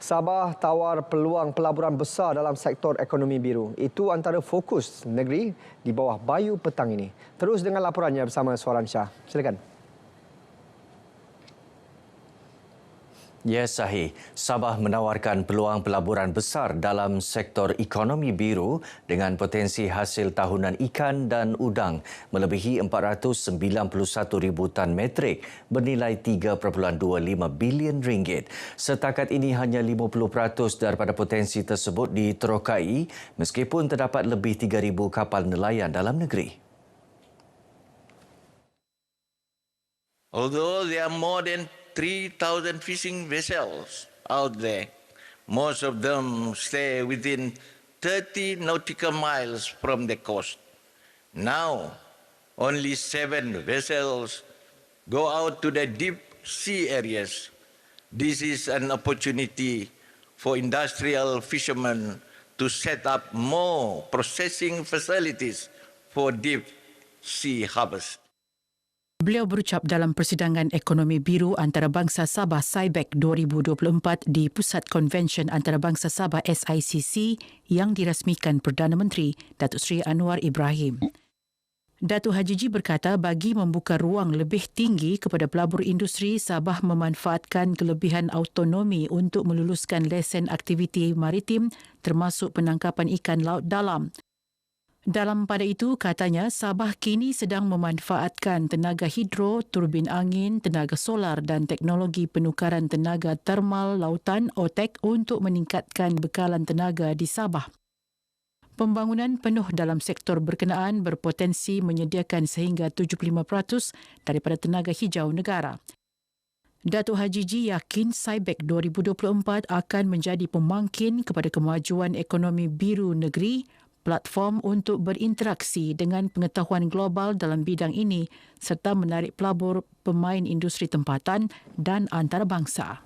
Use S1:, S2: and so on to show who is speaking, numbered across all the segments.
S1: Sabah tawar peluang pelaburan besar dalam sektor ekonomi biru. Itu antara fokus negeri di bawah Bayu petang ini. Terus dengan laporannya bersama Suaran Shah. Silakan.
S2: Ya, sahih. Sabah menawarkan peluang pelaburan besar dalam sektor ekonomi biru dengan potensi hasil tahunan ikan dan udang melebihi 491,000 tan metrik bernilai 3.25 bilion ringgit. Setakat ini hanya 50% daripada potensi tersebut diterokai meskipun terdapat lebih 3,000 kapal nelayan dalam negeri.
S3: Although there are more than 3,000 fishing vessels out there, most of them stay within 30 nautical miles from the coast. Now, only 7 vessels go out to the deep sea areas. This is an opportunity for industrial fishermen to set up more processing facilities for deep sea harvest.
S4: Beliau berucap dalam persidangan ekonomi biru antarabangsa Sabah SIBEC 2024 di Pusat Konvensyen Antarabangsa Sabah SICC yang dirasmikan Perdana Menteri Datuk Seri Anwar Ibrahim. Datuk Haji Ji berkata bagi membuka ruang lebih tinggi kepada pelabur industri, Sabah memanfaatkan kelebihan autonomi untuk meluluskan lesen aktiviti maritim termasuk penangkapan ikan laut dalam. Dalam pada itu, katanya Sabah kini sedang memanfaatkan tenaga hidro, turbin angin, tenaga solar dan teknologi penukaran tenaga termal lautan OTEC untuk meningkatkan bekalan tenaga di Sabah. Pembangunan penuh dalam sektor berkenaan berpotensi menyediakan sehingga 75% daripada tenaga hijau negara. Datuk Haji Ji yakin SIBEC 2024 akan menjadi pemangkin kepada kemajuan ekonomi biru negeri, platform untuk berinteraksi dengan pengetahuan global dalam bidang ini serta menarik pelabur pemain industri tempatan dan antarabangsa.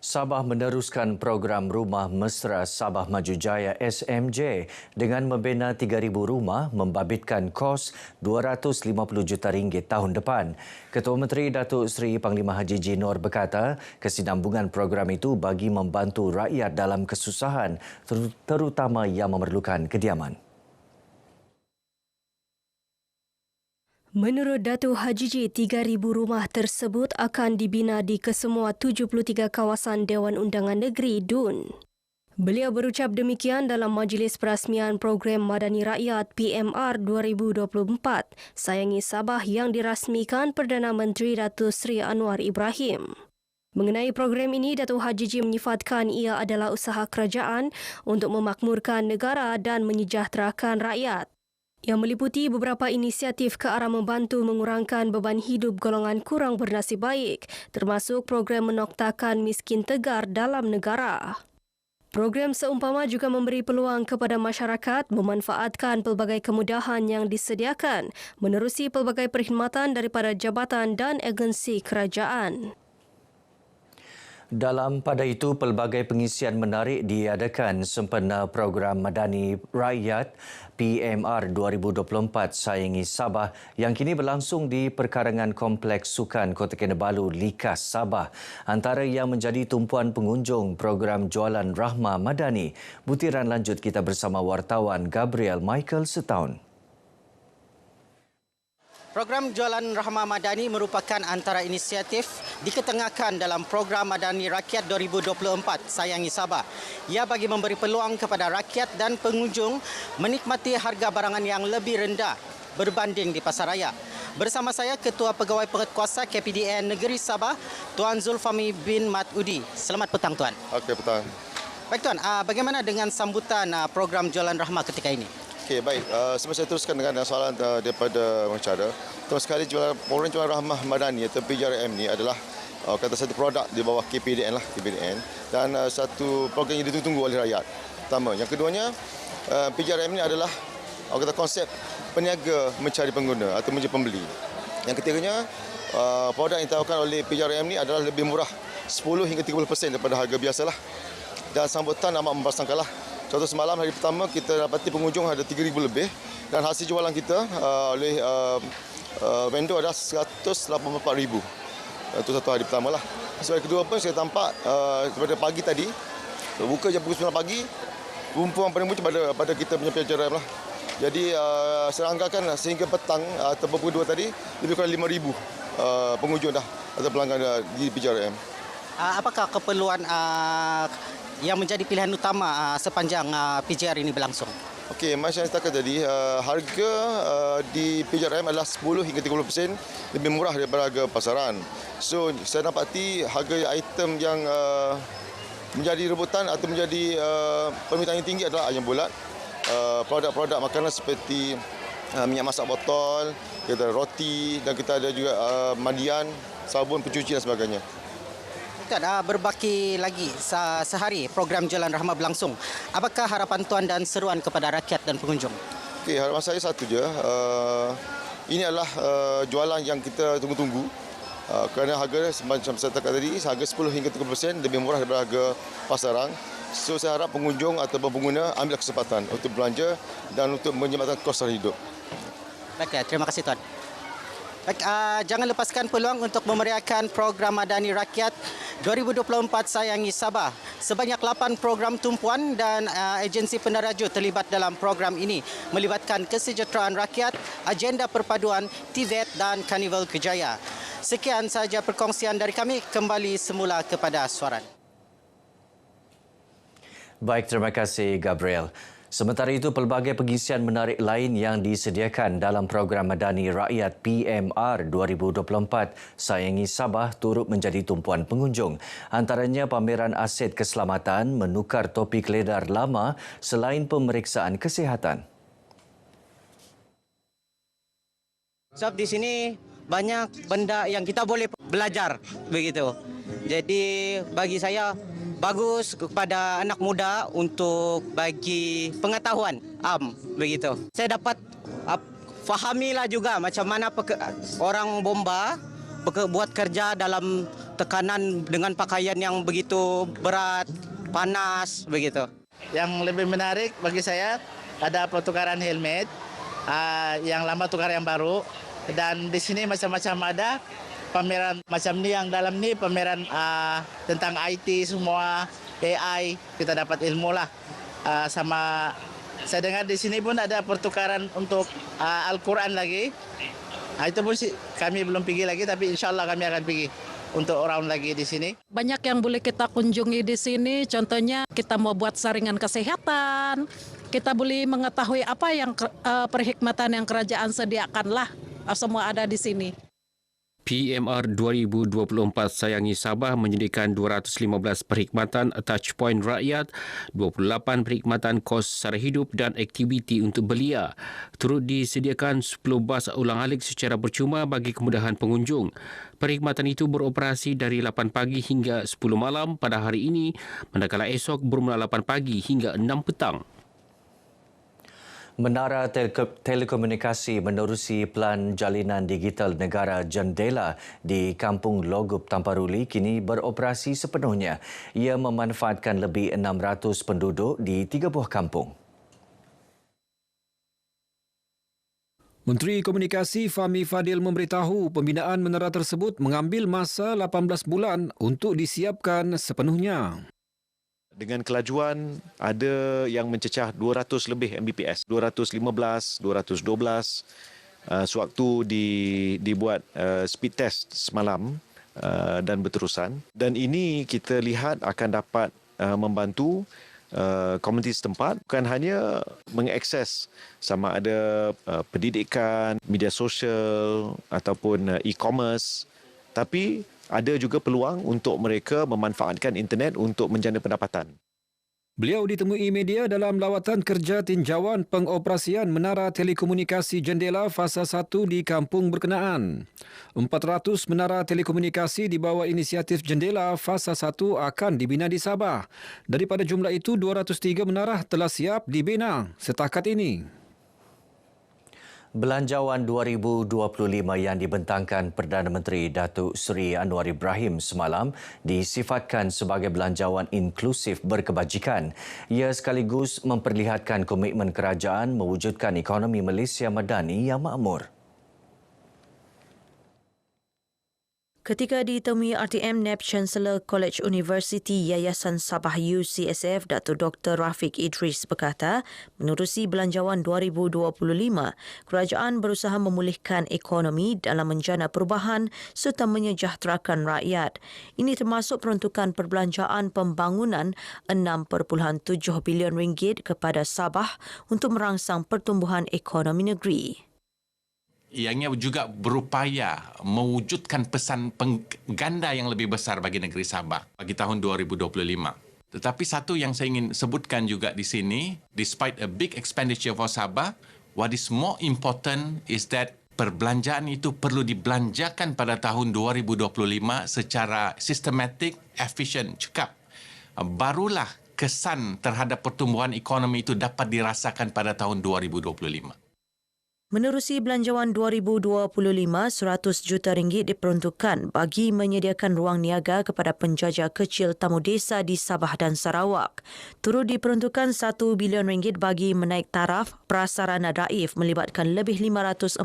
S2: Sabah meneruskan program Rumah Mesra Sabah Maju Jaya SMJ dengan membina 3,000 rumah membabitkan kos RM250 juta tahun depan. Ketua Menteri Datuk Seri Panglima Haji Ji Noor berkata kesinambungan program itu bagi membantu rakyat dalam kesusahan terutama yang memerlukan kediaman.
S5: Menurut Datuk Haji Ji, 3,000 rumah tersebut akan dibina di kesemua 73 kawasan Dewan Undangan Negeri DUN. Beliau berucap demikian dalam Majlis Perasmian Program Madani Rakyat PMR 2024 Sayangi Sabah yang dirasmikan Perdana Menteri Datuk Seri Anwar Ibrahim. Mengenai program ini, Datuk Haji Ji menyifatkan ia adalah usaha kerajaan untuk memakmurkan negara dan menyejahterakan rakyat, yang meliputi beberapa inisiatif ke arah membantu mengurangkan beban hidup golongan kurang bernasib baik, termasuk program menoktakan miskin tegar dalam negara. Program seumpama juga memberi peluang kepada masyarakat memanfaatkan pelbagai kemudahan yang disediakan menerusi pelbagai perkhidmatan daripada jabatan dan agensi kerajaan.
S2: Dalam pada itu, pelbagai pengisian menarik diadakan sempena program Madani Rakyat PMR 2024 Sayangi Sabah yang kini berlangsung di perkarangan Kompleks Sukan Kota Kinabalu, Likas, Sabah. Antara yang menjadi tumpuan pengunjung program Jualan Rahmah Madani. Butiran lanjut kita bersama wartawan Gabriel Michael Setahun.
S6: Program Jualan Rahmah Madani merupakan antara inisiatif diketengahkan dalam program Madani Rakyat 2024 Sayangi Sabah. Ia bagi memberi peluang kepada rakyat dan pengunjung menikmati harga barangan yang lebih rendah berbanding di pasaraya. Bersama saya Ketua Pegawai Penguatkuasa KPDN Negeri Sabah, Tuan Zulfami bin Mat Udi. Selamat petang, Tuan.
S7: Okey, petang.
S6: Baik, Tuan. Bagaimana dengan sambutan program Jualan Rahmah ketika ini?
S7: Okey, baik. Sebelum saya teruskan dengan soalan daripada pengacara, terus sekali program Jualan Rahmah Madani atau PJRM ini adalah kata satu produk di bawah KPDN dan satu program yang ditunggu oleh rakyat. Pertama, yang keduanya PJRM ini adalah kata konsep peniaga mencari pengguna atau mencari pembeli. Yang ketiganya, produk yang ditawarkan oleh PJRM ini adalah lebih murah 10 hingga 30% daripada harga biasalah. Dan sambutan amat mempersangkalah. Contoh semalam hari pertama kita dapati pengunjung ada 3,000 lebih dan hasil jualan kita oleh vendor adalah 184,000. Itu satu hari pertama lah. Soal kedua pun saya tampak pada pagi tadi, buka jam pukul 9 pagi, perempuan paling muncul pada kita punya PJRM lah. Jadi saya anggarkan sehingga petang atau pukul 2 tadi, lebih kurang 5,000 pengunjung dah atau pelanggan di PJRM.
S6: Apakah keperluan yang menjadi pilihan utama sepanjang PJR ini berlangsung?
S7: Okey, macam yang saya katakan tadi, harga di PJRM adalah 10 hingga 30% lebih murah daripada harga pasaran. So, saya dapati harga item yang menjadi rebutan atau menjadi permintaan yang tinggi adalah ayam bulat, produk-produk makanan seperti minyak masak botol, kita ada roti dan kita ada juga mandian, sabun, pencuci dan sebagainya.
S6: Ustaz, berbaki lagi sehari program Jalan Rahmah berlangsung. Apakah harapan tuan dan seruan kepada rakyat dan pengunjung?
S7: Okey, harapan saya satu je. Ini adalah jualan yang kita tunggu-tunggu. Kerana harga macam saya katakan tadi, harga 10 hingga 30% lebih murah daripada harga pasaran. So saya harap pengunjung atau pengguna ambil kesempatan untuk belanja dan untuk menyelamatkan kos sara hidup.
S6: Baik, terima kasih tuan. Baik, jangan lepaskan peluang untuk memeriahkan program Madani Rakyat 2024 Sayangi Sabah. Sebanyak 8 program tumpuan dan agensi peneraju terlibat dalam program ini, melibatkan kesejahteraan rakyat, agenda perpaduan, TVET dan Karnival Kejaya. Sekian sahaja perkongsian dari kami, kembali semula kepada suaran.
S2: Baik, terima kasih Gabriel. Sementara itu, pelbagai pengisian menarik lain yang disediakan dalam program Madani Rakyat PMR 2024 Sayangi Sabah turut menjadi tumpuan pengunjung. Antaranya pameran aset keselamatan, menukar topi keledar lama selain pemeriksaan kesihatan.
S6: Sebab di sini banyak benda yang kita boleh belajar begitu. Jadi bagi saya bagus kepada anak muda untuk bagi pengetahuan begitu. Saya dapat fahamilah juga macam mana orang bomba buat kerja dalam tekanan dengan pakaian yang begitu berat, panas begitu.
S8: Yang lebih menarik bagi saya ada pertukaran helmet, yang lama tukar yang baru, dan di sini macam-macam ada pameran macam ni, yang dalam ni pameran tentang IT semua, AI, kita dapat ilmu lah. Sama saya dengar di sini pun ada pertukaran untuk Al-Quran lagi. Itu pun kami belum pergi lagi, tapi insyaAllah kami akan pergi untuk round lagi di sini.
S9: Banyak yang boleh kita kunjungi di sini, contohnya kita mau buat saringan kesehatan, kita boleh mengetahui apa yang perkhidmatan yang kerajaan sediakan lah, semua ada di sini.
S10: PMR 2024 Sayangi Sabah menyediakan 215 perkhidmatan touchpoint rakyat, 28 perkhidmatan kos sara hidup dan aktiviti untuk belia. Turut disediakan 10 bas ulang-alik secara percuma bagi kemudahan pengunjung. Perkhidmatan itu beroperasi dari 8 pagi hingga 10 malam pada hari ini, manakala esok bermula 8 pagi hingga 6 petang.
S2: Menara telekomunikasi menerusi Pelan Jalinan Digital Negara Jendela di Kampung Logup, Tamparuli kini beroperasi sepenuhnya. Ia memanfaatkan lebih 600 penduduk di 3 buah kampung.
S11: Menteri Komunikasi Fahmi Fadil memberitahu pembinaan menara tersebut mengambil masa 18 bulan untuk disiapkan sepenuhnya.
S12: Dengan kelajuan ada yang mencecah 200 lebih Mbps, 215, 212 sewaktu dibuat speed test semalam dan berterusan. Dan ini kita lihat akan dapat membantu komuniti setempat bukan hanya mengakses sama ada pendidikan, media sosial ataupun e-commerce, tapi ada juga peluang untuk mereka memanfaatkan internet untuk menjana pendapatan.
S11: Beliau ditemui media dalam lawatan kerja tinjauan pengoperasian Menara Telekomunikasi Jendela Fasa 1 di kampung berkenaan. 400 menara telekomunikasi di bawah inisiatif Jendela Fasa 1 akan dibina di Sabah. Daripada jumlah itu, 203 menara telah siap dibina setakat ini.
S2: Belanjawan 2025 yang dibentangkan Perdana Menteri Datuk Seri Anwar Ibrahim semalam disifatkan sebagai belanjawan inklusif berkebajikan. Ia sekaligus memperlihatkan komitmen kerajaan mewujudkan ekonomi Malaysia madani yang makmur.
S13: Ketika ditemui RTM NEP Chancellor College University Yayasan Sabah UCSF, Dato' Dr. Rafiq Idris berkata, menerusi Belanjawan 2025, kerajaan berusaha memulihkan ekonomi dalam menjana perubahan serta menyejahterakan rakyat. Ini termasuk peruntukan perbelanjaan pembangunan RM6.7 bilion kepada Sabah untuk merangsang pertumbuhan ekonomi negeri.
S14: Ianya juga berupaya mewujudkan pesan pengganda yang lebih besar bagi negeri Sabah bagi tahun 2025. Tetapi satu yang saya ingin sebutkan juga di sini, despite a big expenditure for Sabah, what is more important is that perbelanjaan itu perlu dibelanjakan pada tahun 2025 secara sistematik, efisien, cekap. Barulah kesan terhadap pertumbuhan ekonomi itu dapat dirasakan pada tahun 2025.
S13: Menerusi Belanjawan 2025, RM100 juta diperuntukkan bagi menyediakan ruang niaga kepada penjajah kecil tamu desa di Sabah dan Sarawak. Turut diperuntukkan RM1 bilion bagi menaik taraf prasarana daif melibatkan lebih 543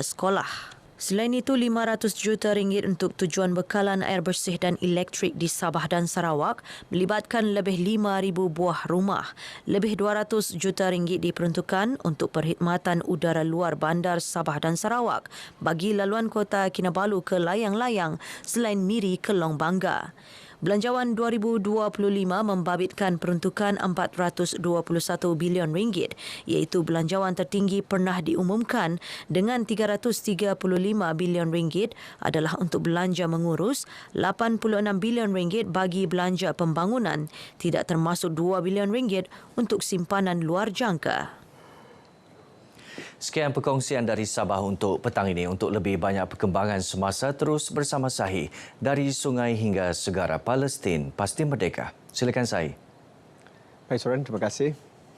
S13: sekolah. Selain itu, RM500 juta untuk tujuan bekalan air bersih dan elektrik di Sabah dan Sarawak melibatkan lebih 5,000 buah rumah. Lebih RM200 juta diperuntukkan untuk perkhidmatan udara luar bandar Sabah dan Sarawak bagi laluan kota Kinabalu ke layang-layang selain Miri ke Long Bangga. Belanjawan 2025 membabitkan peruntukan RM421 bilion, iaitu belanjawan tertinggi pernah diumumkan dengan RM335 bilion adalah untuk belanja mengurus, RM86 bilion bagi belanja pembangunan, tidak termasuk RM2 bilion untuk simpanan luar jangka.
S2: Sekian perkongsian dari Sabah untuk petang ini. Untuk lebih banyak perkembangan semasa, terus bersama Sahi. Dari sungai hingga segara Palestin, pasti merdeka. Silakan Sahi.
S1: Baik, Soren, terima kasih.